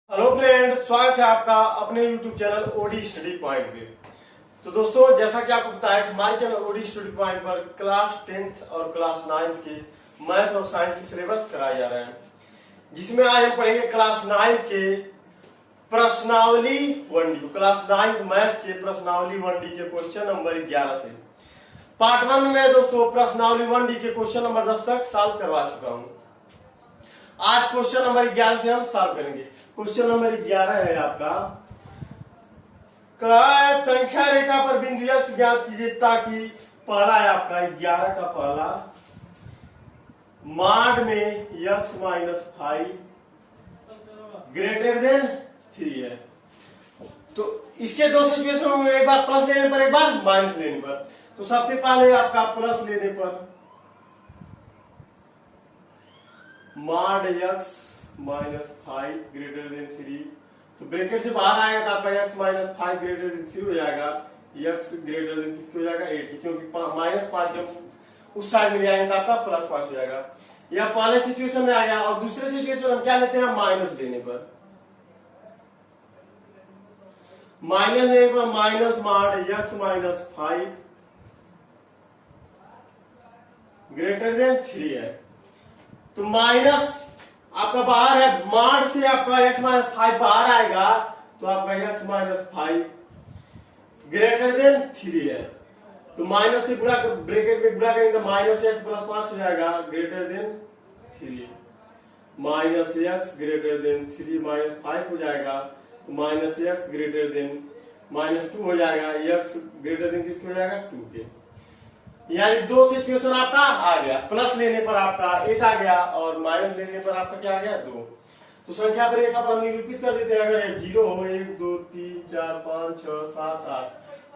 Hello friend, स्वागत है आपका अपने YouTube channel OD study point पे। तो दोस्तों, जैसा कि आपको पता है हमारे चैनल ओडी स्टडी पॉइंट पर क्लास 10th और क्लास 9th के मैथ और साइंस के सिलेबस कराए जा रहे हैं, जिसमें आज हम पढ़ेंगे क्लास 9th के प्रश्नावली 1D को। क्लास 9th मैथ के प्रश्नावली 1D के क्वेश्चन नंबर 11 से। पार्ट 1 में दोस्तों प्रश्नावली 1D के क्वेश्चन नंबर 10 तक सॉल्व करवा चुका हूँ। आज क्वेश्चन नंबर 11 से हम सॉल्व करेंगे। क्वेश्चन नंबर 11 है आपका, संख्या रेखा पर बिंदु x ज्ञात कीजिए ताकि पहला है आपका 11 का पहला माड में x माइनस 5 ग्रेटर देन 3 है। तो इसके दो सिचुएशन में एक बार प्लस लेने पर एक बार माइनस लेने पर। तो सबसे पहले आपका प्लस लेने पर माड x माइनस 5 ग्रेटर देन 3, तो ब्रैकेट से बाहर आएगा तो आपका x माइनस 5 ग्रेटर देन 3 हो जाएगा। x ग्रेटर देन किसको हो जाएगा 8, क्योंकि माइनस 5 जब उस साइड में जाएंगे तो आपका प्लस 5 हो जाएगा। यह पहले सिचुएशन में आ गया। और दूसरे सिचुएशन हम क्या लेते हैं, माइनस लेने पर। माइनस लेने पर माइनस माड x माइनस 5 ग्रेटर देन 3 है। तो माइनस आपका बाहर है, माड से आपका x माइनस 5 बाहर आएगा तो आपका x माइनस 5 ग्रेटर देन 3 है। तो माइनस से बुरा ब्रैकेट में बुरा करेंगे तो माइनस x प्लस 5 हो जाएगा greater than 3। Minus x greater than 3 minus 5 हो जाएगा तो minus x greater than minus 2 हो जाएगा। x ग्रेटर देन किसके हो जाएगा 2 के। यानी दो सिचुएशन आपका आ गया। प्लस लेने पर आपका 8 आ गया और माइनस लेने पर आपका क्या आ गया 2। तो संख्या पर रेखा पर हम निरूपित कर देते हैं। अगर 0 हो 1 2 3 4 5 6 7 8,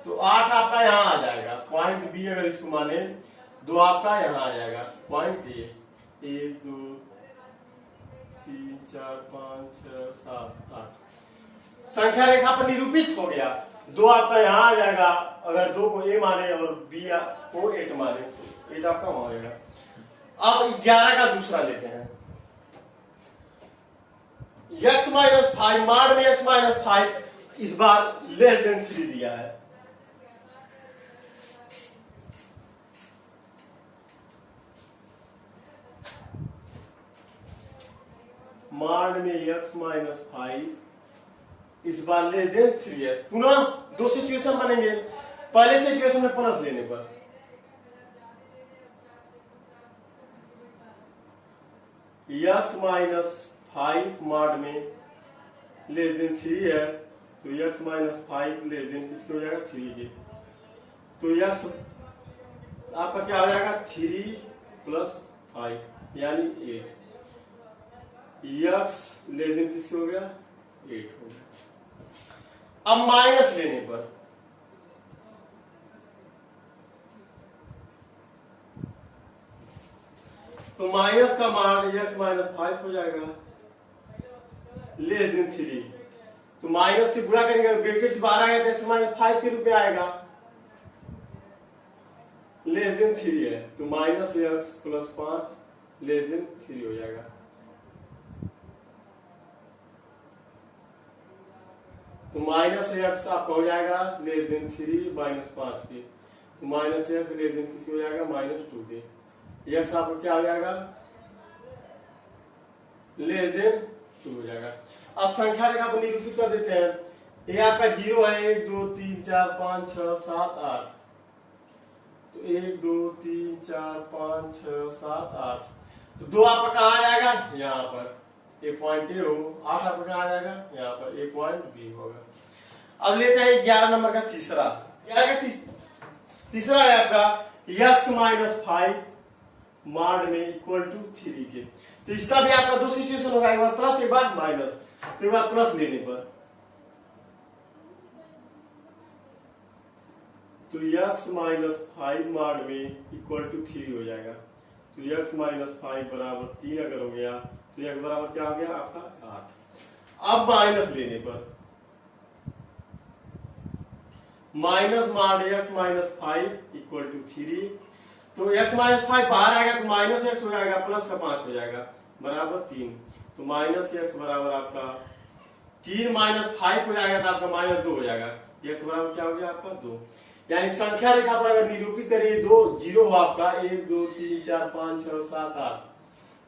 तो 8 आपका यहाँ आ जाएगा। पॉइंट बी अगर इसको माने 2 आपका यहाँ आ जाएगा। पॉइंट ए 1 2 3 4 5 6 7 8 संख्या रेखा पर निरूपित हो गया। 2 आपका यहाँ आ जाएगा। अगर 2 को ए माने और बी को 8 माने तो 8 आपका वहां आएगा। अब 11 का दूसरा लेते हैं। x माइनस 5 माड में x माइनस 5 इस बार लेस देन 3 दिया है। माड में x माइनस 5 इस बार लेस देन 3 है। पुनः दो सिचुएशन बनेंगे। पहले सिचुएशन में प्लस लेने पर x माइनस 5 माड में लेस देन 3 है, तो x माइनस 5 लेस देन किसके हो जाएगा 3 के। तो x आपका क्या हो जाएगा 3 प्लस 5 यानी 8। x लेस देन किसके हो गया 8 हो गया। अब माइनस लेने पर तो माइनस का मान x माइनस 5 हो जाएगा लेस देन 3। तो माइनस से बुरा करेंगे, ब्रैकेट से बाहर आएगा तो x माइनस 5 के रूप में आएगा। लेस देन 3 है तो minus x plus 5 less than 3 हो जाएगा। तो माइनस x आपका हो जाएगा लेस देन 3 माइनस 5 के। तो माइनस x लेस देन किसके हो जाएगा माइनस 2 के। x आपका क्या हो जाएगा लेस देन 2 हो जाएगा। अब संख्या रेखा पर निरूपित कर देते हैं। ये आपका 0 है 1 2 3 4 5 6 7 8। तो 1 2 3 4 5 6 7 8, तो 2 आपका कहाँ आ जाएगा यहाँ पर। ए पॉइंट ए हो। 8 आपका कहाँ आ जाएगा यहाँ पर। ए पॉइंट बी होगा। अब लेते हैं 11 नंबर का तीसरा। तीसरा है आपका x माइनस 5 माड में इक्वल टू 3 के। तो इसका भी आपका दो सिचुएशन होगा, एक बार प्लस एक बार माइनस। तो एक बार प्लस लेने पर तो x माइनस 5 माड में इक्वल टू 3 हो जाएगा। तो x माइनस 5 बराबर 3 अगर हो गया तो x बराबर क्या हो गया आपका 8। अब माइनस लेने पर माइनस माड x माइनस 5 इक्वल टू 3। तो x माइनस 5 बाहर आएगा तो माइनस x हो जाएगा, प्लस का 5 हो जाएगा बराबर 3। तो माइनस x बराबर आपका 3-5 हो जाएगा तो आपका -2 हो जाएगा। x बराबर क्या हो गया आपका 2। यानी संख्या रेखा पर अगर निरूपित करिए 2 जीरो हो आपका 1 2 3 4 5 6 7 8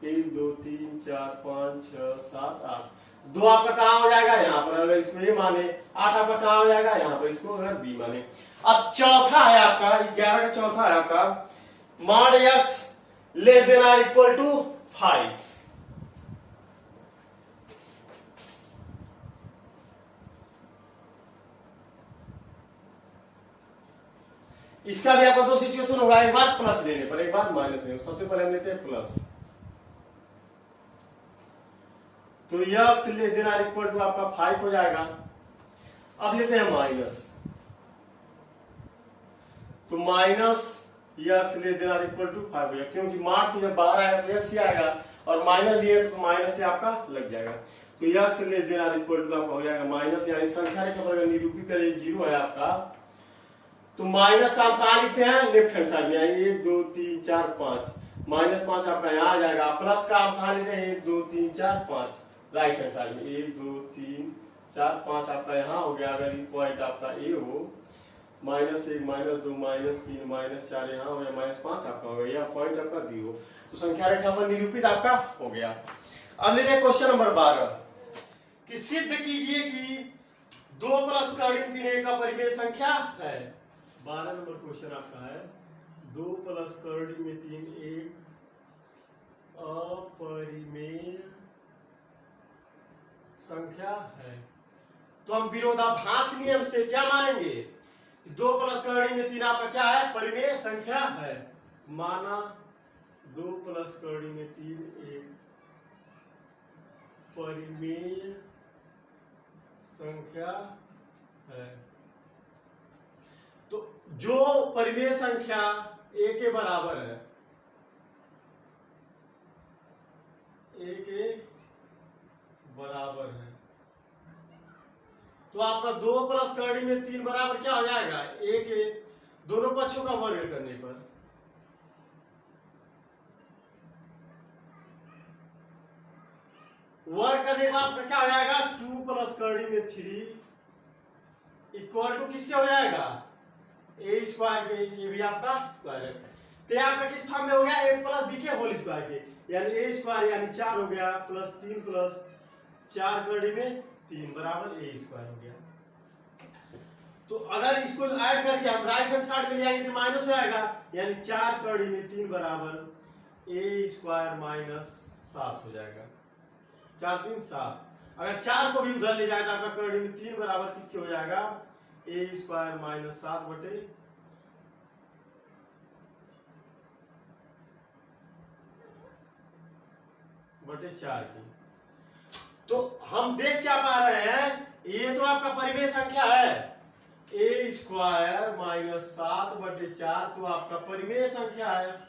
1 2 3 4 5 6 7 8 2 आपका कहाँ हो जाएगा यहाँ पर, अगर इसको ए माने 8 आपका कहाँ हो जाएगा यहाँ पर, इसको अगर बी माने। अब चौथा है आपका 11 का चौथा है आपका mod x less than or equal to 5। इसका भी आपका दो सिचुएशन होगा, एक बार प्लस लेने पर एक बार माइनस लेने। सबसे पहले हम लेते हैं प्लस, तो x less than or equal to आपका 5 हो जाएगा। अब लेते हैं माइनस, तो minus x less than or equal to 5 हो जाएगा, क्योंकि मार्क्स जब बाहर आएगा तो यक्स ही आएगा और माइनस लिए तो माइनस से आपका लग जाएगा। तो x less than or equal to आपका हो जाएगा माइनस, यानी संख्या रेखा पर निरूपित करें 0 है आपका, तो माइनस का आप कहा लिखते हैं लेफ्ट हैंड साइड में, 1 2 3 4 5 -5 आपका यहाँ आ जाएगा। प्लस का आप कहा लेते हैं 1 2 3 4 5 राइट हैंड साइड में, 1 2 3 4 5 आपका यहाँ हो गया। अगर ये पॉइंट आपका ए हो, -1 -2 -3 -4 यहाँ हो गया, -5 आपका हो गया, यहाँ पॉइंट आपका बी हो, तो संख्या रेखा पर निरूपित आपका हो गया। अब लेते हैं क्वेश्चन नंबर 12 कि सिद्ध कीजिए कि 2 + कर्णिम 3 का परिमेय संख्या है। 12 नंबर क्वेश्चन आपका है 2 + कर्णिम 3 एक अपरिमेय संख्या है। तो हम विरोधाभास नियम से क्या मानेंगे, 2 + कर्णिम 3 आपका क्या है, परिमेय संख्या है। माना 2 + कर्णिम 3 एक परिमेय संख्या है। तो जो परिमेय संख्या a के बराबर है, a के बराबर है, तो आपका 2 + कर्णिम 3 बराबर क्या हो जाएगा, a के दोनों पक्षों का वर्ग करने पर वर्ग करने के बाद क्या हो जाएगा, 2 + कर्णिम 3 इक्वल टू किसके हो जाएगा, a स्क्वायर के, ये भी आपका स्क्वायर है। तो आपका किस फॉर्म में हो गया, a + b के होल स्क्वायर के, यानी a स्क्वायर यानी 4 हो गया प्लस 3 + 4 कर्णिम 3 बराबर a स्क्वायर हो गया। तो अगर इसको ऐड करके हम राइट हैंड साइड में ले आएंगे तो माइनस हो जाएगा, यानी 4 कर्णिम 3 बराबर a स्क्वायर - 7 हो जाएगा। 4 3 7, अगर 4 को भी उधर ले जाए तो आपका कर्णिम 3 बराबर किसके हो जाएगा, a स्क्वायर - 7 बटे 4 की। तो हम देख क्या पा रहे हैं, ये तो आपका परिमेय संख्या है, a स्क्वायर - 7 बटे 4 तो आपका परिमेय संख्या है।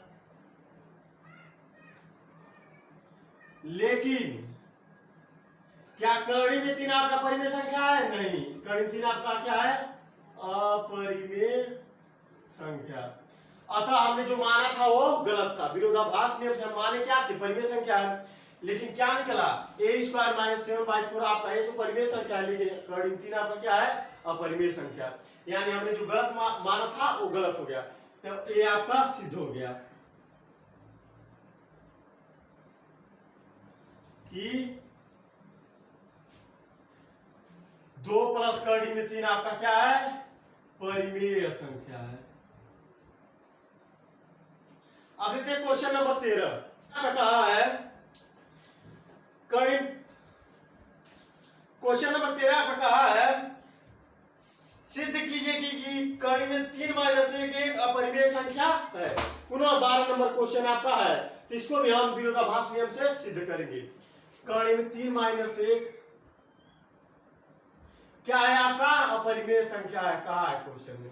लेकिन क्या कर्णिम 3 आपका परिमेय संख्या है, नहीं, कर्णिम 3 आपका क्या है, अपरिमेय संख्या। अतः हमने जो माना था वो गलत था, विरोधाभास नियम से हम माने क्या थे, परिमेय संख्या है, लेकिन क्या निकला, a स्क्वायर - 7/4 आपका ये तो परिमेय संख्या है, लेकिन कर्णिम 3 आपका क्या है, अपरिमेय संख्या। यानी हमने जो गलत माना था वो गलत हो गया, तो ये आपका सिद्ध हो गया कि 2 + कर्णिम 3 आपका क्या है, परिमेय संख्या है। अब देखिए क्वेश्चन नंबर 13 क्या कहा है, क्वेश्चन नंबर 13 का कहा है सिद्ध कीजिए कि कर्णिम 3 - 1 एक अपरिमेय संख्या है। पुनः 12 नंबर क्वेश्चन आपका है, तो इसको भी हम विरोधाभास नियम से सिद्ध करेंगे। कर्णिम 3 - 1 क्या है आपका, अपरिमेय संख्या है, कहा है क्वेश्चन में।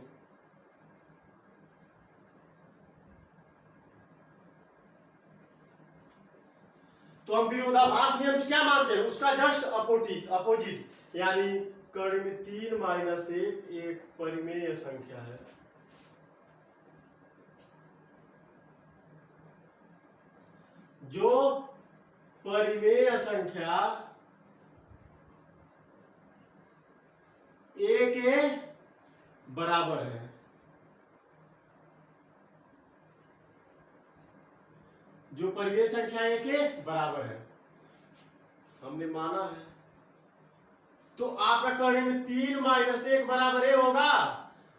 तो हम विरोधाभास नियम से क्या मानते हैं, उसका जस्ट अपोजिट, यानी कर्णिम 3 - 1 एक परिमेय संख्या है। जो परिमेय संख्या बराबर है। जो परिमेय संख्याएं के बराबर है हमने माना है। तो आपका कड़ी में 3 माइनस 1 बराबर ए होगा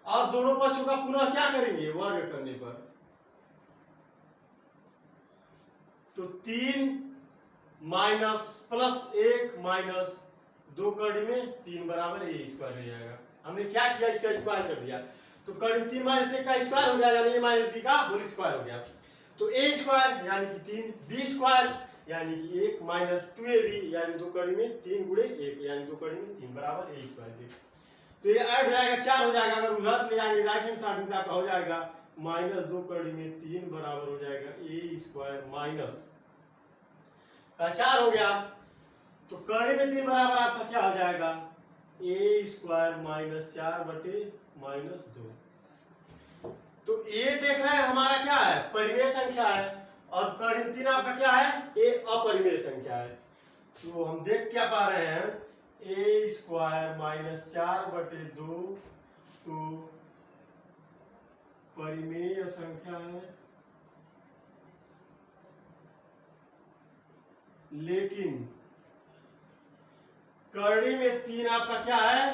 और दोनों पक्षों का पुनः क्या करेंगे वर्ग करने पर। तो 3 माइनस प्लस 1 माइनस 2 कड़ी में 3 बराबर ए स्क्वायर हो जाएगा। हमने क्या किया इसका स्क्वायर कर दिया। तो कड़ी में 3 माइनस 1 का स्क्वायर हो गया यानी ए माइनस बी का होल स्क्वायर हो गया। तो ए स्क्वायर यानी कि 3, बी स्क्वायर यानी कि 1 माइनस 2ab यानी 2 कड़ी में 3 गुणे 1 यानी 2 कड़ी में 3 बराबर ए स्क्वायर के। तो ये ऐड हो जाएगा 4 हो जाएगा। अगर उधर ले जाएंगे राइट हैंड साइड में आपका हो जाएगा माइनस 2 कड़ी में 3 बराबर हो जाएगा ए स्क्वायर माइनस 4 हो गया। तो कड़ी में 3 बराबर आपका क्या हो जाएगा ए स्क्वायर माइनस 4 बटे माइनस 2। तो ए देख रहे हैं हमारा क्या है परिमेय संख्या है और कड़ी में 3 आपका क्या है ए अपरिमेय संख्या है। तो हम देख क्या पा रहे हैं ए स्क्वायर माइनस 4 बटे 2 तो परिमेय संख्या है, लेकिन कड़ी में 3 आपका क्या है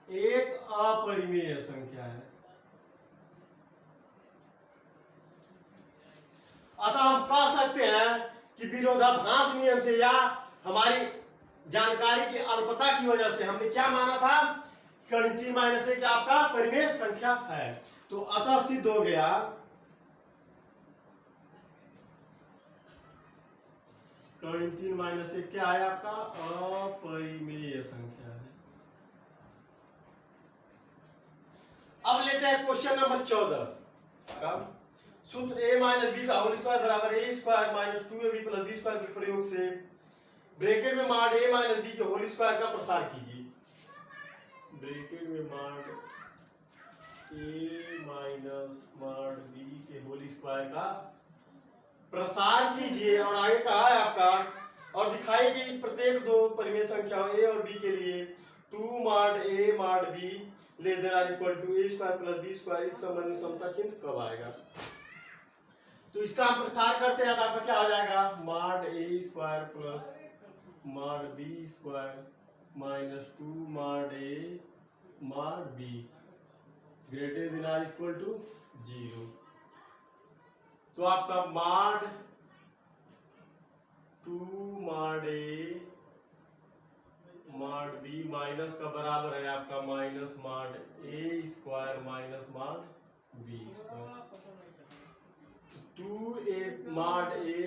एक अपरिमेय संख्या है। अतः हम कह सकते हैं कि विरोधाभास नियम से या हमारी जानकारी की अल्पता की वजह से हमने क्या माना था कड़ी 3 माइनस 1 आपका परिमेय संख्या है। तो अतः सिद्ध हो गया कड़ी 3 माइनस 1 क्या है आपका अपरिमेय संख्या है। अब लेते हैं क्वेश्चन नंबर 14। सूत्र a माइनस बी का होल स्क्वायर बराबर a square minus 2ab plus b square के प्रयोग से ब्रैकेट में माड a माइनस बी के होल स्क्वायर का प्रसार कीजिए। ब्रैकेट में mod a minus mod b के होल स्क्वायर का प्रसार कीजिए और आगे कहा है आपका और दिखाई कि प्रत्येक दो परिमेय संख्याओं a और b के लिए 2 माड a mod b less than or equal to a square plus b square इस संबंध में समता चिन्ह कब आएगा। तो इसका हम प्रसार करते हैं तो आपका क्या हो जाएगा mod a square plus mod b square minus 2 mod a mod b greater than or equal to 0। तो आपका माड 2 mod a mod B minus का बराबर है आपका माइनस माड ए स्क्वायर माइनस माड बी स्क्वायर। 2a माड a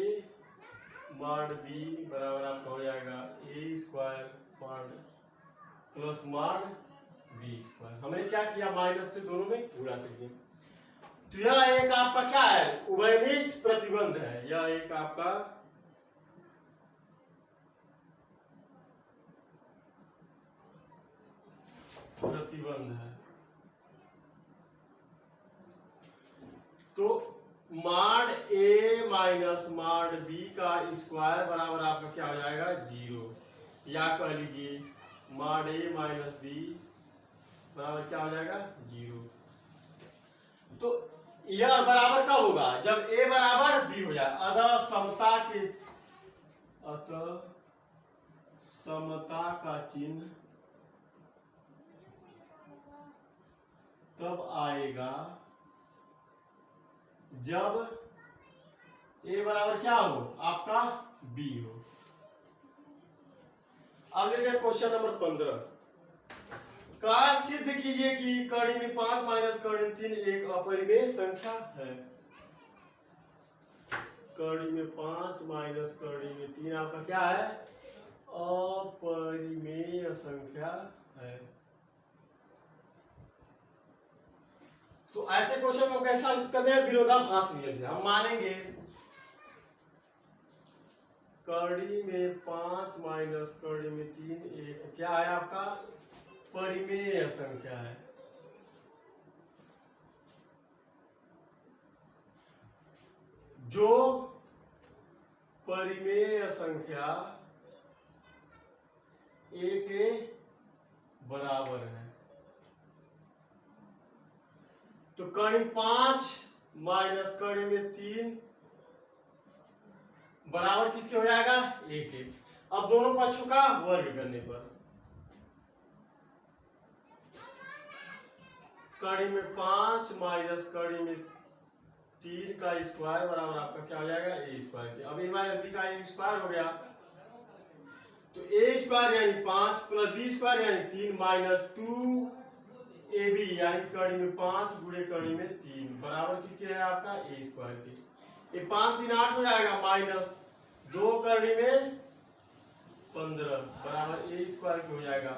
माड b बराबर आपका हो जाएगा a स्क्वायर माड प्लस माड b स्क्वायर। हमने क्या किया माइनस से दोनों में गुणा कर दिया। तो यह एक आपका क्या है उभयनिष्ठ प्रतिबंध है। यह एक आपका प्रतिबंध है। तो माड ए माइनस माड बी का स्क्वायर बराबर आपका क्या हो जाएगा 0 या कह लीजिए माड ए माइनस बी बराबर क्या हो जाएगा 0। तो यह बराबर कब होगा जब ए बराबर बी हो जाए। अतः समता का चिन्ह तब आएगा जब ए बराबर क्या हो आपका बी हो। अब लेते क्वेश्चन नंबर 15 का सिद्ध कीजिए कि कड़ी में 5 माइनस कड़ी में 3 एक अपरिमेय संख्या है। कड़ी में 5 माइनस कड़ी में 3 आपका क्या है अपरिमेय संख्या है। तो ऐसे क्वेश्चन को कैसा करते हैं विरोधाभास नियम से हम मानेंगे कड़ी में 5 माइनस कड़ी में 3 एक क्या है आपका परिमेय संख्या है। जो परिमेय संख्या ए के बराबर है। तो कड़ी 5 माइनस कड़ी में 3 बराबर किसके हो जाएगा? 1। अब दोनों पक्षों का वर्ग करने पर कड़ी में 5 माइनस कड़ी में 3 का स्क्वायर बराबर आपका क्या हो जाएगा? ए स्क्वायर के। अब ए माइनस बी का स्क्वायर हो गया, तो ए स्क्वायर यानी 5 प्लस बी स्क्वायर यानी 3 माइनस 2ab यानी कड़ी में 5 गुणे कड़ी में 3 बराबर किसके है आपका? ए स्क्वायर के। ये 5 3 8 हो जाएगा, माइनस 2 कड़ी में 15 बराबर ए स्क्वायर के हो जाएगा।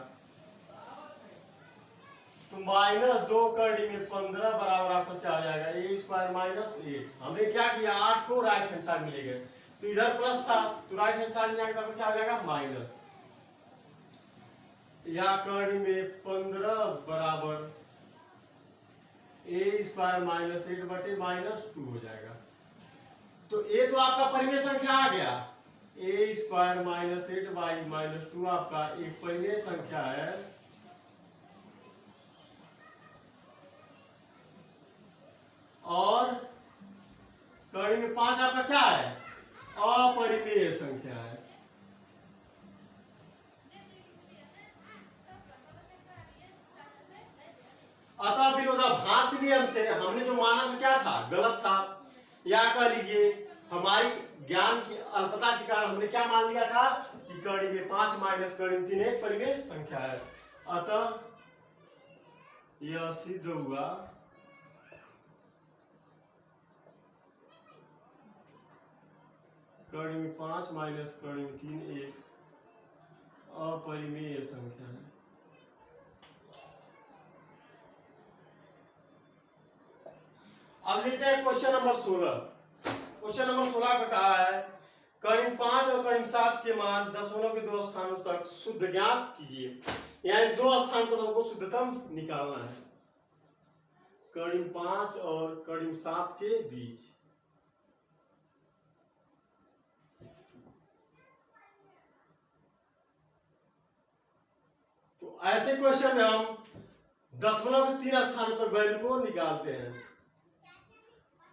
तो माइनस 2 कड़ी में 15 बराबर आपको क्या हो जाएगा? ए स्क्वायर माइनस 8। हमने क्या किया? 8 को राइट हैंड साइड में ले गए, तो इधर प्लस था तो राइट हैंड साइड में आएगा तो क्या हो जाएगा? माइनस। या कड़ी में 15 बराबर ए स्क्वायर माइनस 8 बटे माइनस 2 हो जाएगा। तो ए तो आपका परिमेय संख्या आ गया, ए स्क्वायर माइनस 8 बाई माइनस 2 आपका एक परिमेय संख्या है। और कड़ी में 5 आपका क्या है? अपरिमेय संख्या है। अतः विरोधाभास नियम से हमने जो माना था क्या था? गलत था। या कह लीजिए हमारी ज्ञान की अल्पता के कारण हमने क्या मान लिया था कि कड़ी में 5 माइनस कड़ी में 3 एक परिमेय संख्या है। अतः यह सिद्ध हुआ कड़ी में 5 माइनस कड़ी में 3 एक अपरिमेय संख्या है। अब लेते हैं क्वेश्चन नंबर 16। क्वेश्चन नंबर 16 का कहा है कड़ी 5 और कड़ी 7 के मान दशमलव के 2 स्थानों तक शुद्ध ज्ञात कीजिए। यानी 2 स्थान तक हमको शुद्धतम निकालना है कड़ी 5 और कड़ी 7 के बीच। तो ऐसे क्वेश्चन में हम दशमलव के 3 स्थानों तक वैल्यू को निकालते हैं।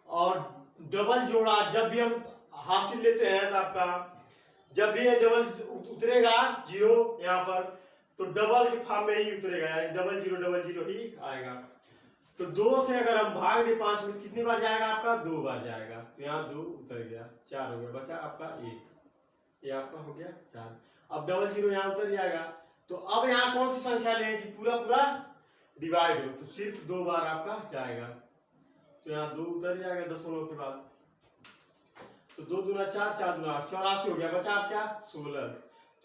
और डबल जोड़ा जब भी हम हासिल लेते हैं तो आपका जब भी डबल उतरेगा 0 यहाँ पर, तो डबल के फॉर्म में ही उतरेगा, यानी डबल जीरो ही आएगा। तो 2 से अगर हम भाग दे 5 में कितनी बार जाएगा आपका? 2 बार जाएगा। तो यहाँ 2 उतर गया, 4 हो गया, बचा आपका 1, ये आपका हो गया 4। अब डबल जीरो यहाँ उतर जाएगा। तो अब यहाँ कौन सी संख्या लें कि पूरा पूरा डिवाइड हो? तो सिर्फ 2 बार आपका जाएगा, तो यहाँ 2 उतर जाएगा दशमलव के बाद। तो 2 दूना 4, 4 दूना 8, 84 हो गया, बचा आपका 16।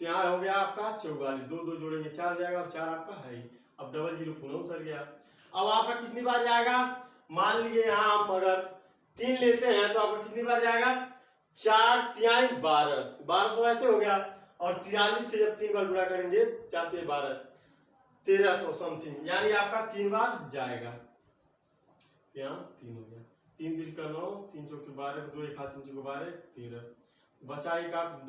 तो यहाँ हो गया आपका 44, 2 2 जोड़ेंगे 4 जाएगा और 4 आपका है। अब डबल जीरो पुनः उतर गया। अब आपका कितनी बार जाएगा? मान लीजिए यहाँ हम अगर 3 लेते हैं तो आपका कितनी बार जाएगा? 4 तिहाई 12, 1200 ऐसे हो गया। और 43 से जब 3 बार गुणा करेंगे 4 तिहाई 12, 1300 समथिंग, यानी आपका 3 बार जाएगा। यहाँ 3 हो गया, 3 3 का 9, 3 चौके 12, 2 1 हाथ 3 चौके 12, 13 बचा एक। आप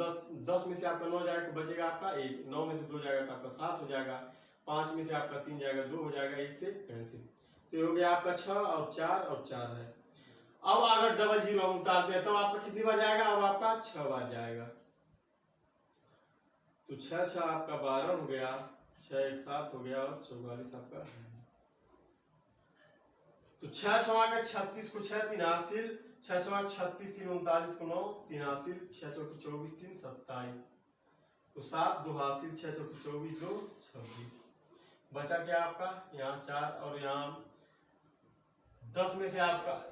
10 में से आपका 9 जाएगा, बचेगा आपका 1, 9 में से 2 जाएगा तो आपका 7 हो जाएगा, 5 में से आपका 3 जाएगा 2 हो जाएगा, 1 से कैंसिल। तो ये हो गया आपका 6 और 4 है। अब अगर डबल जीरो हम उतारते हैं तो आपका कितनी बार जाएगा? अब आपका 6 बार जाएगा। तो 6 6 आपका 12 हो गया, 6 1 7 हो गया और 44 आपका। तो 6 6 का 36 को 6 3 हासिल, 6 6 36 3 39 को 9 3 हासिल, 6 चौकी 24 3 27, तो 7 2 हासिल, 6 चौकी 24 2 26, बचा क्या आपका? यहाँ 4 और यहाँ 10 में से आपका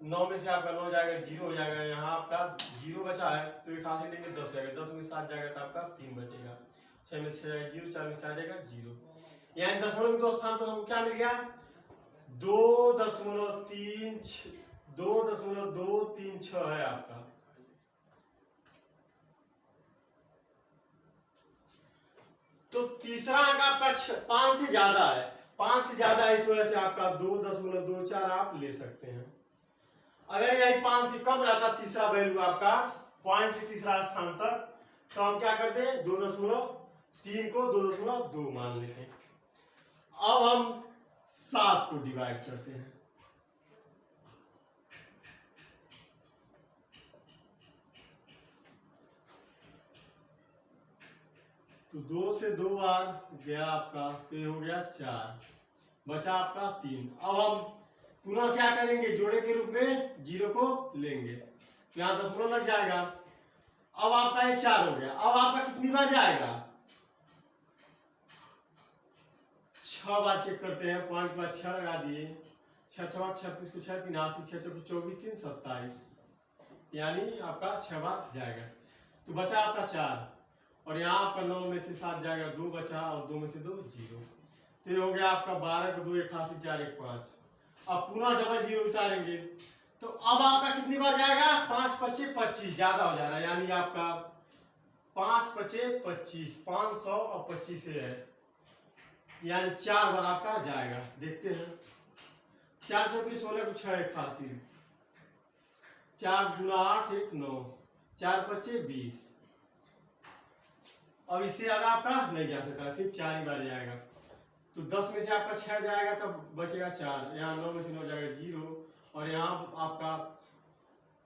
9 में से आपका 9 जाएगा 0 हो जाएगा, यहाँ आपका 0 बचा है तो एक हासिल लेंगे 10 जाएगा, 10 में 7 जाएगा तो आपका 3 बचेगा, 6 में 6 जाएगा 0, 4 में 4 जाएगा 0। यहाँ दशमलव में 2 स्थान तो हमको क्या मिल गया? 2.236 है आपका। तो तीसरा अंक आपका 5 से ज्यादा है, 5 से ज्यादा है, इस वजह से आपका 2.24 आप ले सकते हैं। अगर यही 5 से कम रहता तीसरा वैल्यू आपका पॉइंट से तीसरा स्थान तक, तो हम क्या करते हैं? 2.3 को 2.2 मान लेते हैं। अब हम 7 को डिवाइड करते हैं, तो 2 से 2 बार गया आपका, तो ये हो गया 4, बचा आपका 3। अब हम पुनः क्या करेंगे, जोड़े के रूप में 0 को लेंगे, तो यहाँ दशमलव लग जाएगा। अब आपका ये 4 हो गया। अब आपका कितनी बार जाएगा, 6 बार चेक करते हैं। पॉइंट के बाद 6 लगा दिए, 6 6 36 को 6 3 80, 6 4 24 3 27, यानी आपका 6 बार जाएगा। तो बचा आपका 4, और यहाँ आपका 9 में से 7 जाएगा, 2 बचा, और 2 में से 2 0। तो ये हो गया आपका 12 को 2 81 4 1 5। अब पुनः डबल 0 उतारेंगे, तो अब आपका कितनी बार जाएगा, 5 5 25, ज्यादा हो जा रहा है, यानी आपका 5 5 25, 500 और 25 से है, यानी 4 बार आपका जाएगा। देखते हैं, 4 चौकी 16 को 6 81, 4 गुना 8 1 9, 4 5 20। अब इससे ज्यादा आपका नहीं जा सकता, सिर्फ 4 ही बार जाएगा। तो 10 में से आपका 6 जाएगा, तब बचेगा 4, यहाँ 9 में से 9 जाएगा 0, और यहाँ आपका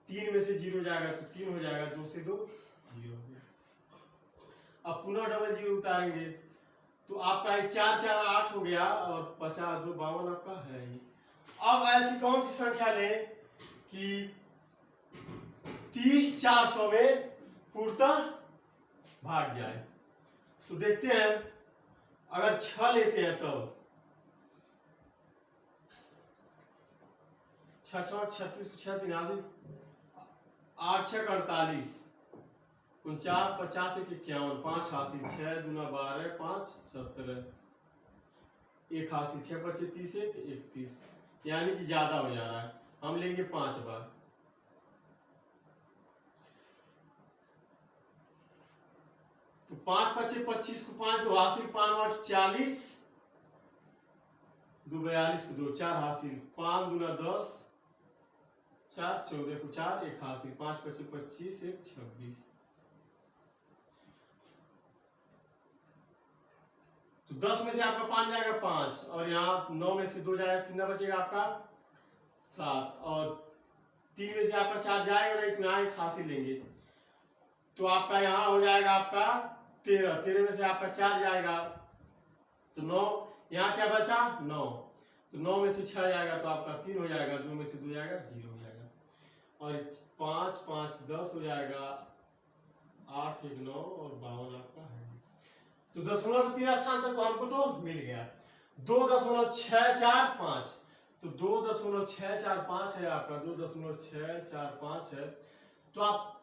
3 में से 0 जाएगा, तो 3 हो जाएगा, 2 से 2 0 हो गया। अब पुनः डबल 0 उतारेंगे, तो आपका 4 4 8 हो गया, और 50 2 52 आपका है ही। अब ऐसी कौन सी संख्या लें कि 30 400 में पूर्णतः भाग जाए। तो देखते हैं, अगर 6 लेते हैं तो 6 6 36 को 6 3 80, 8 6 48, 49 50 1 51, 5 80, 6 दूना 12 5 17, 81, 6 5 30 1 31, यानी कि ज्यादा हो जा रहा है। हम लेंगे 5 बार। तो 5 5 25 को 5 तो हासिल, 5 8 40, 2 42 को 2 4 हासिल, 5 दूना 10, 4 14 को 4 1 हासिल, 5 5 25 1 26। तो 10 में से आपका 5 जाएगा 5, और यहाँ 9 में से 2 जाएगा, कितना बचेगा आपका 7, और 3 में से आपका 4 जाएगा नहीं, तो यहाँ 1 हासिल लेंगे, तो आपका यहाँ हो जाएगा आपका 13। 13 में से आपका 4 जाएगा, तो 9, यहाँ क्या बचा 9, तो 9 में से 6 जाएगा, तो आपका 3 हो जाएगा, 2 में से 2 जाएगा 0 हो जाएगा, और 5 5 10 हो जाएगा, 8 1 9, और 52 आपका है। तो दशमलव 3 स्थान तक तो हमको तो मिल गया। 2.645, तो 2.645 है आपका, 2.645 है। तो आप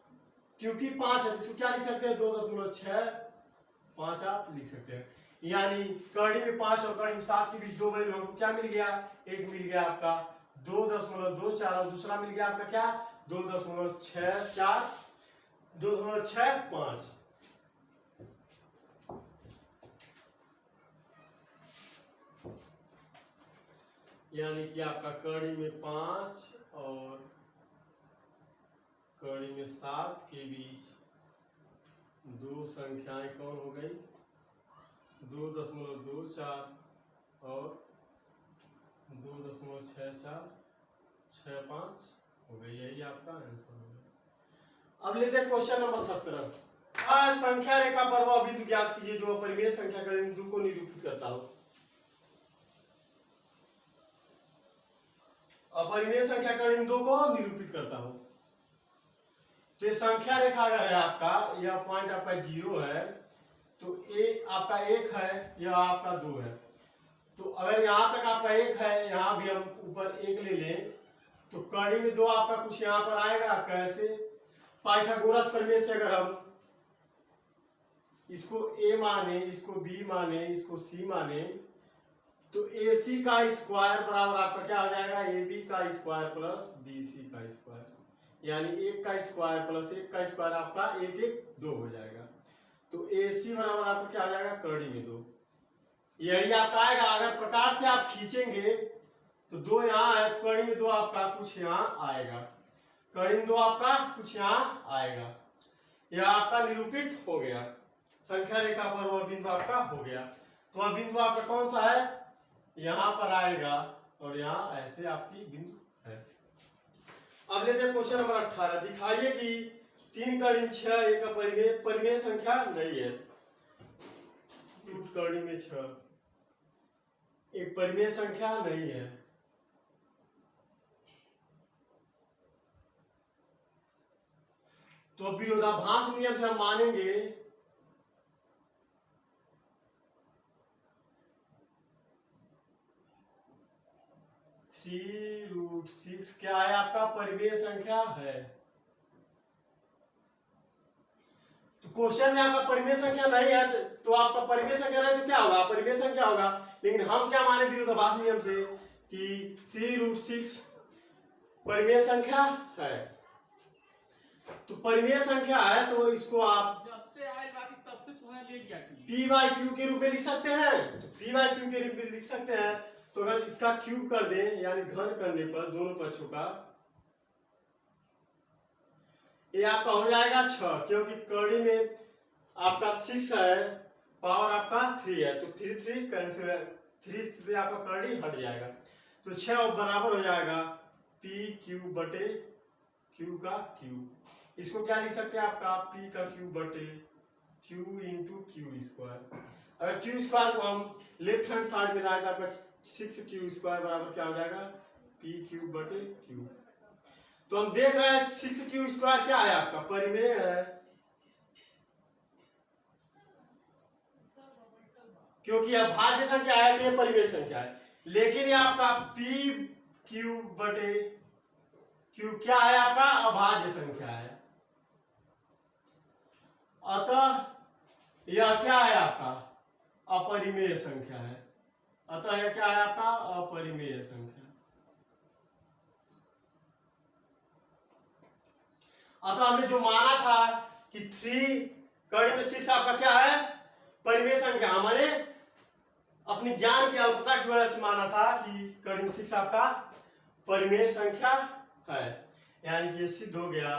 क्योंकि 5 है, इसको क्या लिख सकते हैं, 2.65 आप लिख सकते हैं। यानी कड़ी में 5 और कड़ी में 7 के बीच 2 वैल्यू हमको क्या मिल गया, एक मिल गया आपका 2.24, और दूसरा मिल गया आपका क्या 2.65। यानी कि आपका कड़ी में 5 और कड़ी में 7 के बीच 2 संख्याएं कौन हो गई, 2.24 और 2.6465 हो गई। यही आपका आंसर हो गया। अब लेते हैं क्वेश्चन नंबर 17। संख्या रेखा पर वह बिंदु ज्ञात कीजिए जो अपरिमेय संख्या के बिंदु को निरूपित करता हो। अपरिमेय संख्या का बिंदु को निरूपित करता हो। तो ये संख्या रेखा अगर है आपका, यह पॉइंट आपका 0 है, तो ए आपका 1 है, यह आपका 2 है। तो अगर यहां तक आपका 1 है, यहां भी हम ऊपर 1 ले लें, तो कड़ी में 2 आपका कुछ यहां पर आएगा। कैसे, पाइथागोरस प्रमेय से अगर हम इसको ए माने, इसको बी माने, इसको सी माने, तो AC का स्क्वायर बराबर आपका क्या हो जाएगा, AB का स्क्वायर प्लस BC का स्क्वायर, यानी 1 का स्क्वायर प्लस 1 का स्क्वायर आपका 1 1 2 हो जाएगा। तो AC बराबर आपका क्या हो जाएगा, कड़ी में 2, यही आपका आएगा। अगर प्रकार से आप खींचेंगे तो 2 यहाँ है, तो कड़ी में 2 आपका कुछ यहाँ आएगा, कड़ी में 2 आपका कुछ यहाँ आएगा। यह आपका निरूपित हो गया। संख्या रेखा पर वह बिंदु आपका हो गया। तो वह बिंदु आपका कौन सा है, यहां पर आएगा, और यहां ऐसे आपकी बिंदु है। अब लेते हैं क्वेश्चन नंबर 18। दिखाइए कि 3 कड़ी 6 एक परिमेय संख्या नहीं है। कड़ी में 6 एक परिमेय संख्या नहीं है। तो विरोधाभास नियम से हम मानेंगे 3√6 क्या है आपका परिमेय संख्या है। तो क्वेश्चन में आपका परिमेय संख्या नहीं है तो आपका परिमेय संख्या नहीं तो क्या होगा, परिमेय संख्या होगा। लेकिन हम क्या माने विरोधाभास नियम से कि 3√6 परिमेय संख्या है। तो परिमेय संख्या है तो इसको आप जब से आए बाकी तब से तुम्हें ले लिया पी बाई क्यू के रूप में लिख सकते हैं। तो पी बाई क्यू के रूप में लिख सकते हैं। तो अगर इसका क्यूब कर दें यानी घन करने पर दोनों पक्षों का, ये आपका हो जाएगा 6 क्योंकि कड़ी में आपका 6 है, पावर आपका 3 है। तो 3 कैंसिल, 3 से आपका कड़ी हट जाएगा। तो 6 बराबर हो जाएगा पी क्यूब बटे क्यू का क्यूब। इसको क्या लिख सकते हैं आपका पी का क्यूब बटे क्यू इंटू क्यू स्क्वायर। अगर क्यू स्क्वायर को हम लेफ्ट हैंड साइड में लाए तो आपका 6 क्यू स्क्वायर बराबर क्या हो जाएगा पी क्यूब बटे क्यू। तो हम देख रहे हैं 6 क्यू स्क्वायर क्या है आपका परिमेय है, क्योंकि अभाज्य संख्या है तो ये परिमेय संख्या है। लेकिन ये आपका पी क्यू बटे क्यू क्या है आपका अभाज्य संख्या है। अतः यह क्या है आपका अपरिमेय संख्या है। अतः यह क्या है आपका अपरिमेय संख्या। अतः हमने जो माना था कि 3 कड़ी में 6 आपका क्या है परिमेय संख्या, हमारे अपनी ज्ञान की अल्पता की वजह से माना था कि कड़ी में 6 आपका परिमेय संख्या है। यानी कि ये सिद्ध हो गया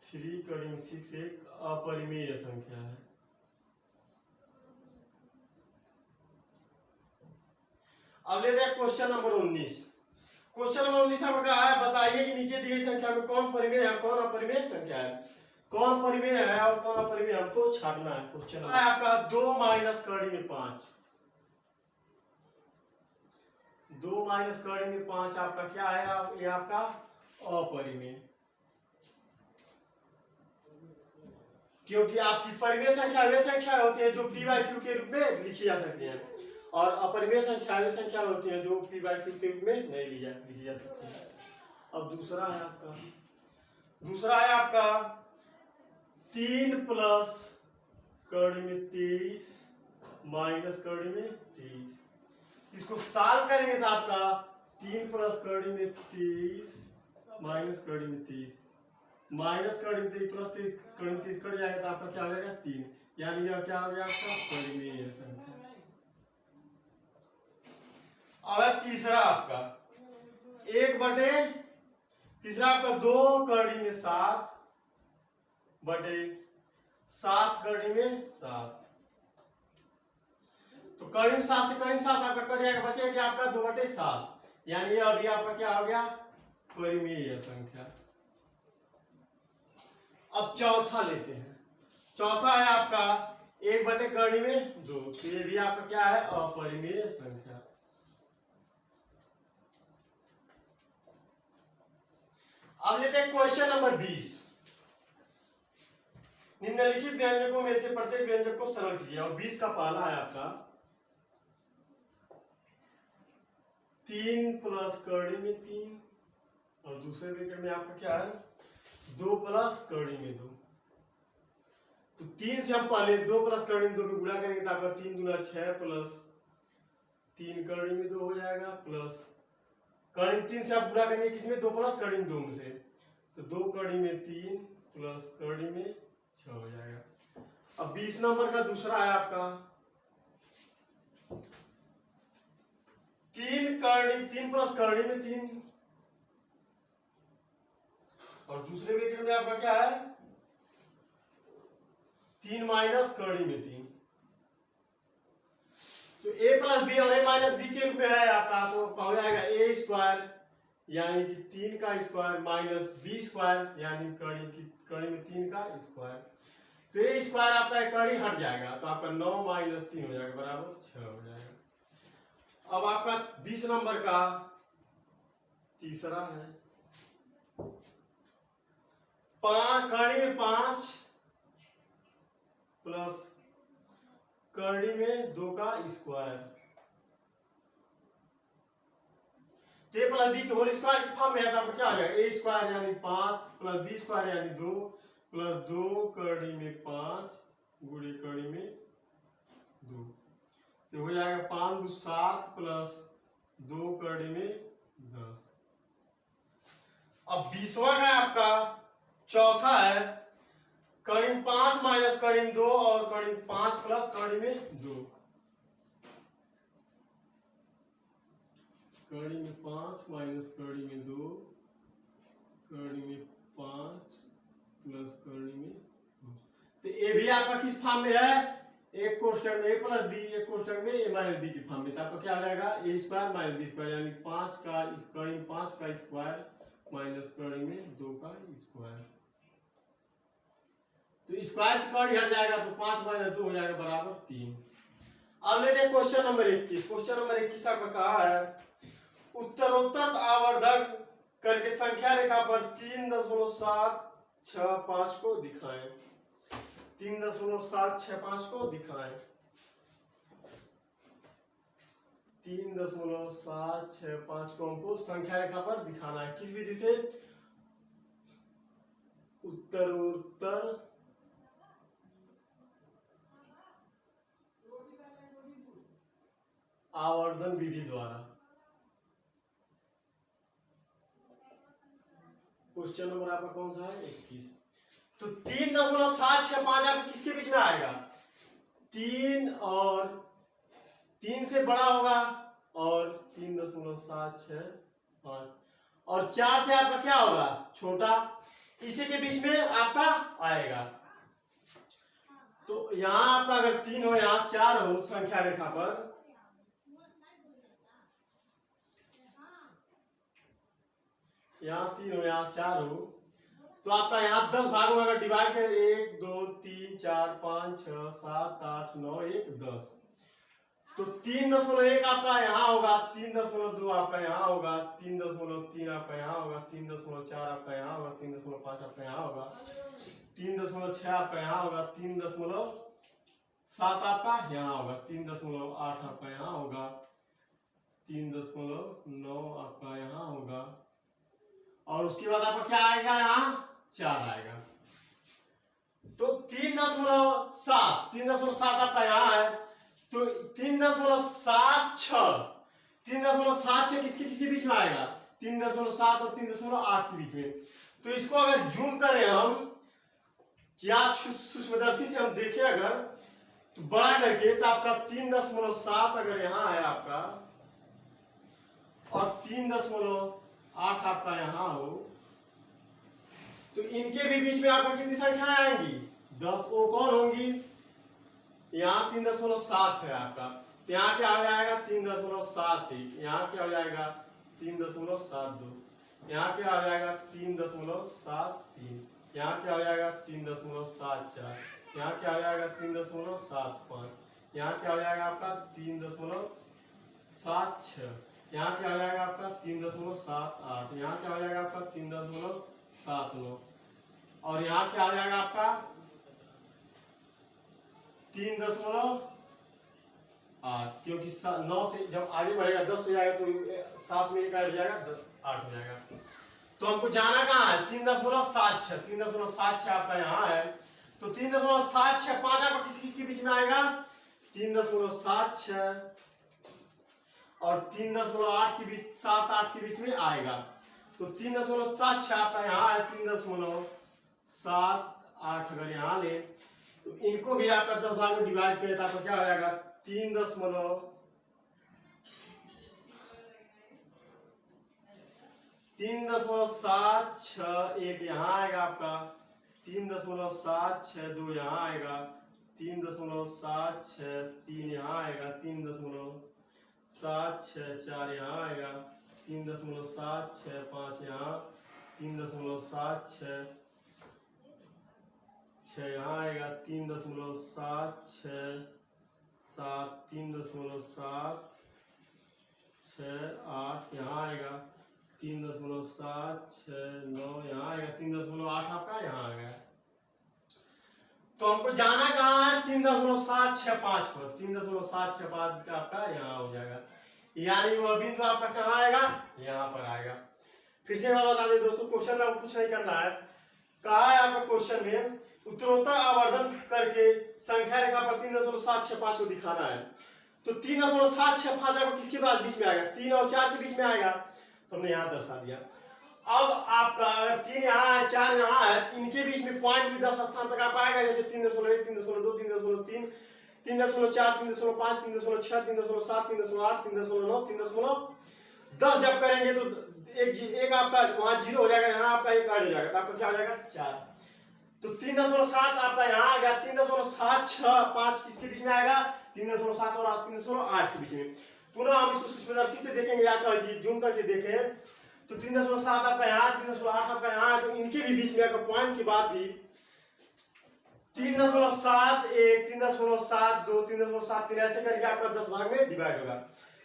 3 कड़ी में 6 एक अपरिमेय संख्या है। अब लेते हैं क्वेश्चन नंबर 19। क्वेश्चन नंबर 19 में क्या है, बताइए कि नीचे दी गई संख्या में कौन परिमेय है कौन अपरिमेय संख्या है। कौन परिमेय है और कौन अपरिमेय हमको छाटना है। क्वेश्चन है आपका 2 माइनस कड़ी में 5। 2 माइनस कड़ी में 5 आपका क्या है, ये आपका अपरिमेय, क्योंकि आपकी परिमेय संख्या वे संख्या होती है जो पी बाई क्यू के रूप में लिखी जा सकती है और अपरिमेय संख्या वे संख्या होती है जो पी बाई क्यू के रूप में नहीं लिखी जा सकती है। अब दूसरा है आपका 3 प्लस कड़ी में 23 माइनस कड़ी में 23। इसको साल करेंगे तो आपका 3 प्लस कड़ी में 23 माइनस कड़ी में 23 माइनस कड़ी में 23 प्लस 23 कड़ी में 30 कट जाएगा तो आपका क्या हो जाएगा 3। यानी यह क्या हो गया आपका परिमेय संख्या। अब तीसरा आपका 1 बटे तीसरा आपका 2 कड़ी में 7 बटे 7 कड़ी में 7। तो कड़ी में 7 से कड़ी में 7 आपका कट जाएगा, बचेगा क्या आपका 2 बटे 7। यानी ये अभी आपका क्या हो गया परिमेय संख्या। अब चौथा लेते हैं। चौथा है आपका 1 बटे कड़ी में 2। तो ये भी आपका क्या है अपरिमेय संख्या। अब लेते हैं क्वेश्चन नंबर 20। निम्नलिखित व्यंजकों में से प्रत्येक व्यंजक को सरल कीजिए। और 20 का पहला है आपका 3 प्लस कड़ी में 3 और दूसरे ब्रैकेट में आपका क्या है 2 प्लस कड़ी में 2। तो 3 से हम पहले 2 प्लस कड़ी में 2 को गुणा करेंगे तो आपका 3 दूना 6 प्लस 3 कड़ी में 2 हो जाएगा प्लस कड़ी में 3 से आप गुणा करेंगे किसमें 2 प्लस कड़ी में 2 में से, तो 2 कड़ी में 3 प्लस कड़ी में 6 हो जाएगा। अब 20 नंबर का दूसरा है आपका 3 प्लस कड़ी में 3 और दूसरे ब्रैकेट में आपका क्या है 3 माइनस कड़ी में 3। तो a प्लस बी और a माइनस बी के रूप में है आपका, तो हो जाएगा a स्क्वायर यानी कि 3 का स्क्वायर माइनस बी स्क्वायर यानी कड़ी में 3 का स्क्वायर। तो ये स्क्वायर आपका एक कड़ी हट जाएगा, तो आपका 9 माइनस 3 हो जाएगा बराबर 6 हो जाएगा। अब आपका 20 नंबर का तीसरा है, 5 कड़ी में 5 प्लस कड़ी में 2 का स्क्वायर, ए प्लस बी के होल स्क्वायर के फॉर्म में है, तो आपको क्या हो जाएगा, ए स्क्वायर यानी 5 प्लस बी स्क्वायर यानी 2 प्लस 2 कड़ी में 5 गुणे कड़ी में 2, तो हो जाएगा 5 2 7 प्लस 2 कड़ी में 10। अब 20वां का आपका चौथा है, कड़ी में 5 माइनस कड़ी में 2 और कड़ी में 5 प्लस कड़ी में 2, कड़ी में 5 माइनस कड़ी में 2 कड़ी में 5 प्लस कड़ी में 2। तो ए भी आपका किस फॉर्म में है, एक कोष्टक में ए प्लस बी, एक कोष्टक में ए माइनस बी के फॉर्म में, तो आपका क्या हो जाएगा ए स्क्वायर माइनस बी स्क्वायर यानी 5 का कड़ी में 5 का स्क्वायर माइनस कड़ी में 2 का स्क्वायर, तो स्क्वायर से कड़ी हट जाएगा तो 5 माइनस 2 हो जाएगा बराबर 3। अब लेते हैं क्वेश्चन नंबर 21। क्वेश्चन नंबर 21 आपका कहा है, उत्तरोत्तर आवर्धक करके संख्या रेखा पर 3.765 को दिखाएं, 3.765 को दिखाएं, 3.765 को हमको संख्या रेखा पर दिखाना है, किस विधि से, उत्तरोत्तर आवर्धन विधि द्वारा। क्वेश्चन नंबर आपका कौन सा है 21। तो 3.765 आपको किसके बीच में आएगा, 3 और 3 से बड़ा होगा और 3.765 और 4 से आपका क्या होगा छोटा, इसी के बीच में आपका आएगा। तो यहां आपका अगर 3 हो यहां 4 हो संख्या रेखा पर, यहाँ 3 हो यहाँ 4 हो, तो आपका यहाँ 10 भागों में अगर डिवाइड करें 1 2 3 4 5 6 7 8 9 1 10, तो 3.1 आपका यहाँ होगा, 3.2 आपका यहाँ होगा, 3.3 आपका यहाँ होगा, 3.4 आपका यहाँ होगा, 3.5 आपका यहाँ होगा, 3.6 आपका यहाँ होगा, 3.7 आपका यहाँ होगा, 3.8 आपका यहाँ होगा, 3.9 आपका यहाँ होगा, और उसके बाद आपका क्या आएगा यहाँ 4 आएगा। तो 3.7 आपका यहाँ है, तो 3.76 किसके किसके बीच में आएगा, 3.7 और 3.8 के बीच में। तो इसको अगर जूम करें हम या सूक्ष्मदर्शी से हम देखें अगर तो बड़ा करके, तो आपका 3.7 अगर यहाँ है आपका और 3.8 आपका यहाँ हो, तो इनके भी बीच में आपको कितनी संख्याएं आएंगी 10। वो कौन होंगी, यहाँ 3.7 है आपका, तो यहाँ क्या हो जाएगा 3.71, यहाँ क्या हो जाएगा 3.72, यहाँ क्या हो जाएगा 3.73, यहाँ क्या हो जाएगा 3.74, यहाँ क्या हो जाएगा 3.75, यहाँ क्या हो जाएगा आपका 3.76, यहाँ क्या हो जाएगा आपका 3.78, यहाँ क्या हो जाएगा आपका 3.79, और यहाँ क्या हो जाएगा आपका 3.8, क्योंकि 9 से जब आगे बढ़ेगा 10 हो जाएगा तो 7 में 1 आ जाएगा 10 8 हो जाएगा। तो हमको जाना कहाँ है 3.76 आपका यहाँ है, तो 3.765 आपका किस किस के बीच में आएगा 3.76 और 3.8 के बीच 7 8 के बीच में आएगा। तो 3.76 आपका यहाँ है, 3.78 अगर यहाँ ले तो इनको भी आपका 10 भाग में डिवाइड करें तो आपका क्या हो जाएगा 3.761 यहाँ आएगा आपका, 3.762 यहाँ आएगा, 3.763 यहाँ आएगा, 3.764 यहाँ आएगा, 3.765 यहाँ, 3.766 6 यहाँ आएगा 3.767 3.768 यहाँ आएगा 3.769 यहाँ आएगा 3.8 आपका यहाँ आ गया। तो हमको जाना कहाँ है 3.765 पर 3.765 का आपका यहाँ हो जाएगा, यानी वह बिंदु आपका कहाँ आएगा यहाँ पर आएगा। फिर से मैं बता दें दोस्तों, क्वेश्चन में आपको कुछ नहीं करना है। कहा है आपका क्वेश्चन में उत्तरोत्तर आवर्धन करके संख्या रेखा पर 3.765 को दिखाना है। तो 3.765 आपको किसके बाद बीच में आएगा 3 और 4 के बीच में आएगा, तो हमने यहाँ दर्शा दिया। अब आपका अगर 3 यहाँ है 4 यहाँ है, इनके बीच में पॉइंट भी 10 स्थान तक आप आएगा, जैसे 3.1 3.2 3.3 3.4 3.5 3.6 3.7 3.8 3.9 3.10 जब करेंगे तो एक आपका वहां 0 हो जाएगा, यहाँ आपका एक ऐड हो जाएगा, तो आपका क्या हो जाएगा 4। तो 3.7 आपका यहाँ आ गया, 3.765 किसके बीच में आएगा 3.7 और 3.8 के बीच में। पुनः हम इसको सूक्ष्मदर्शी से देखेंगे या जूम करके देखें तो 3.7 आपका यहाँ 3.8 आपका यहाँ, तो इनके भी बीच में पॉइंट के बाद भी 3.71 3.72 3.73 ऐसे करके आपका 10 भाग में डिवाइड होगा।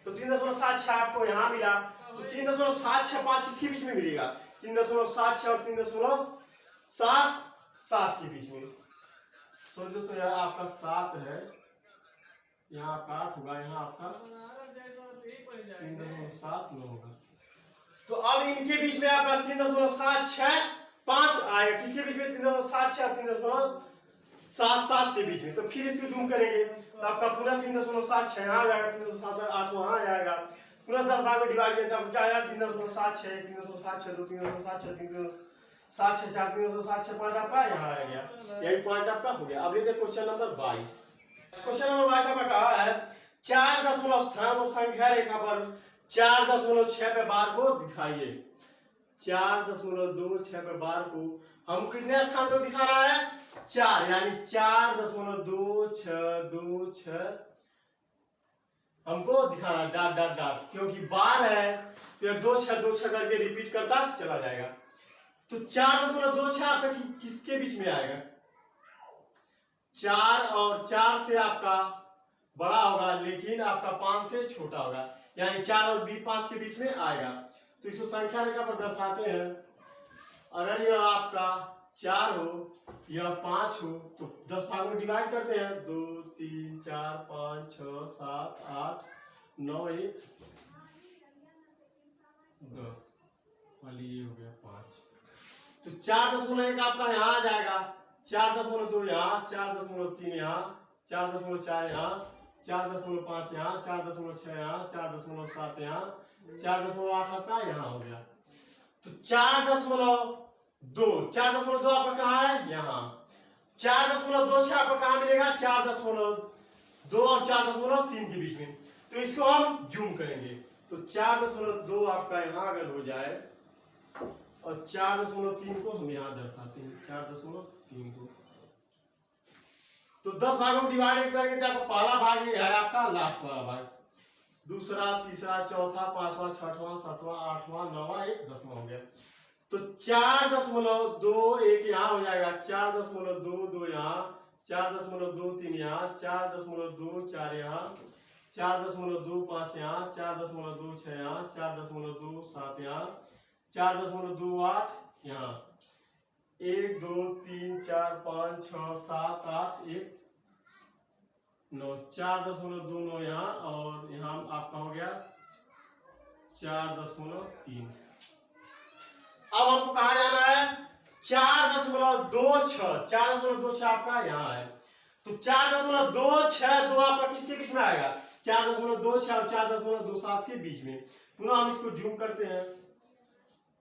तो 3.76 आपको यहाँ मिला, तो 3.765 इसके बीच में मिलेगा 3.76 और 3.77 के बीच में। तो दोस्तों यहाँ आपका 7 है, यहाँ आपका 8 होगा, यहाँ आपका 3.79 होगा। तो अब इनके बीच में आपका 3.765 आएगा, किसके बीच में 3.76 और 3.77 के बीच में। तो फिर इसको जूम करेंगे तो आपका पूरा 3.76 यहाँ आ जाएगा, 3.78 वहाँ आ जाएगा, पूरा 10 भाग में डिवाइड करें तो आपको क्या आएगा 3.76 3.76 2 3.76 3.76 4 3.765 आपका यहाँ आ गया। यही पॉइंट आपका हो गया। अब लेते हैं क्वेश्चन नंबर 22। क्वेश्चन नंबर 22 आपका कहा है 4 दशमलव स्थान और संख्या रेखा पर 4.6 पे बार को दिखाइए। 4.26 पे बार को हम कितने स्थान को दिखा रहा है 4, यानी 4.2626 हमको दिखाना डॉट डॉट डॉट, क्योंकि बार है तो 2 6 करके रिपीट करता चला जाएगा। तो 4.26 आपका किसके बीच में आएगा 4 और 4 से आपका बड़ा होगा, लेकिन आपका 5 से छोटा होगा, यानी 4 और 5 के बीच में आएगा। तो इसको संख्या रेखा पर दर्शाते हैं। अगर यह आपका 4 हो यह 5 हो तो 10 भाग में डिवाइड करते हैं 2 3 4 5 6 7 8 9 1 10 वाली ये हो गया 5। तो 4.1 आपका यहाँ आ जाएगा, 4.2 यहाँ 4.3 यहाँ 4.4 यहाँ 4.5 यहाँ 4.6 यहाँ 4.7 यहाँ 4.8 आपका यहाँ हो गया। तो 4.2 आपका कहाँ है यहाँ, 4.26 आपका कहाँ मिलेगा 4.2 और 4.3 के बीच में। तो इसको हम जूम करेंगे तो 4.2 आपका यहाँ अगर हो जाए और 4.3 को हम यहाँ दर्शाते हैं 4.3 को, तो 10 भागों में डिवाइड करेंगे तो आपका पहला भाग ये है आपका लास्ट वाला भाग, दूसरा तीसरा चौथा 5वां 6वां 7वां 8वां 9वां 1 10वां हो गया। तो 4.21 यहाँ हो जाएगा, 4.22 यहाँ 4.23 यहाँ 4.24 यहाँ 4.25 यहाँ 4.26 यहाँ 4.27 यहाँ 4.28 यहाँ 1 2 3 4 5 6 7 8 1 9 4.29 यहाँ और यहाँ आपका हो गया 4.3। अब हमको कहा जाना है 4.26 आपका यहाँ है। तो 4.262 आपका किसके बीच में आएगा 4.26 और 4.27 के बीच में। पुनः हम इसको जूम करते हैं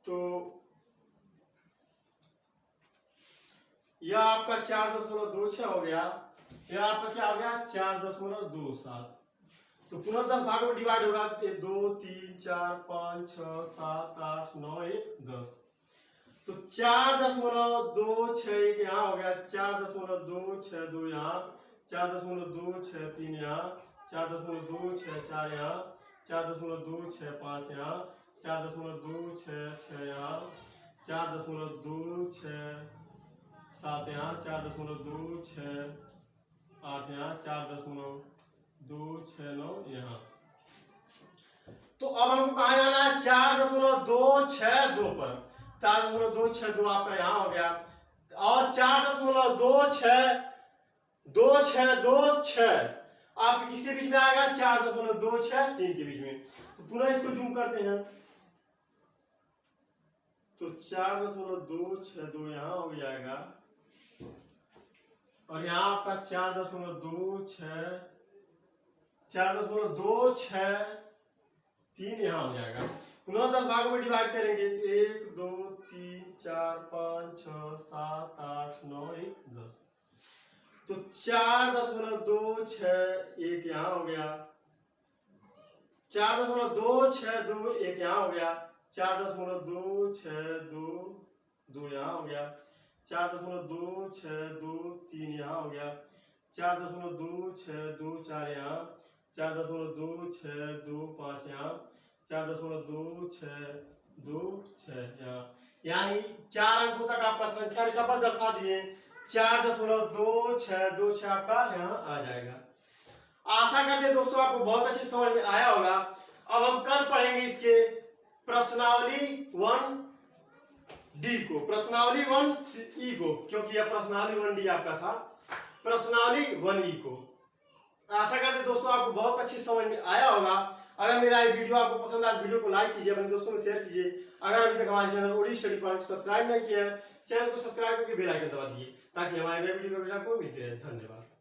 तो यह आपका 4.26 हो गया, यह आपका क्या हो गया 4.27। तो पुनः 10 भागों में डिवाइड होगा 2 3 4 5 6 7 8 9 1 10। तो 4.261 यहाँ हो गया, 4.262 यहाँ 4.263 यहाँ 4.264 यहाँ 4.265 यहाँ 4.266 यहाँ 4.267 7 यहाँ 4.26 8 यहाँ 4.269 यहाँ। तो अब हमको कहाँ जाना है? 4.262 पर। 4.262 आपका यहाँ हो गया और 4.2626 आपके किसके बीच में आएगा? 4.263 के बीच में। तो पुनः इसको जूम करते हैं तो 4.262 यहाँ हो जाएगा और यहाँ आपका 4.263 यहाँ हो जाएगा। पुनः 10 भागों में डिवाइड करेंगे तो 1 2 3 4 5 6 7 8 9 1 10। तो 4.261 यहाँ हो गया, 4.2621 यहाँ हो गया, 4.262 यहाँ हो गया, 4.2623 यहाँ हो गया, 4.2624 यहाँ, 4.2625 यहाँ, 4.2626 यहाँ। यानी 4 अंकों तक आपका संख्या रेखा पर दर्शा दिए 4.262 आपका यहाँ आ जाएगा। आशा करते हैं दोस्तों आपको बहुत अच्छी समझ में आया होगा। अब हम कल पढ़ेंगे इसके प्रश्नावली 1D को, प्रश्नावली 1E को, क्योंकि यह प्रश्नावली 1D आपका था, प्रश्नावली 1E को। आशा करते हैं दोस्तों आपको बहुत अच्छी समझ में आया होगा। अगर मेरा ये वीडियो आपको पसंद आए वीडियो को लाइक कीजिए, अपने दोस्तों में शेयर कीजिए। अगर अभी तक हमारे चैनल ओडी स्टडी पॉइंट को सब्सक्राइब नहीं किया है, चैनल को सब्सक्राइब करके बेल आइकन दबा दिए ताकि हमारे नए वीडियो का आपको मिलते रहे। धन्यवाद।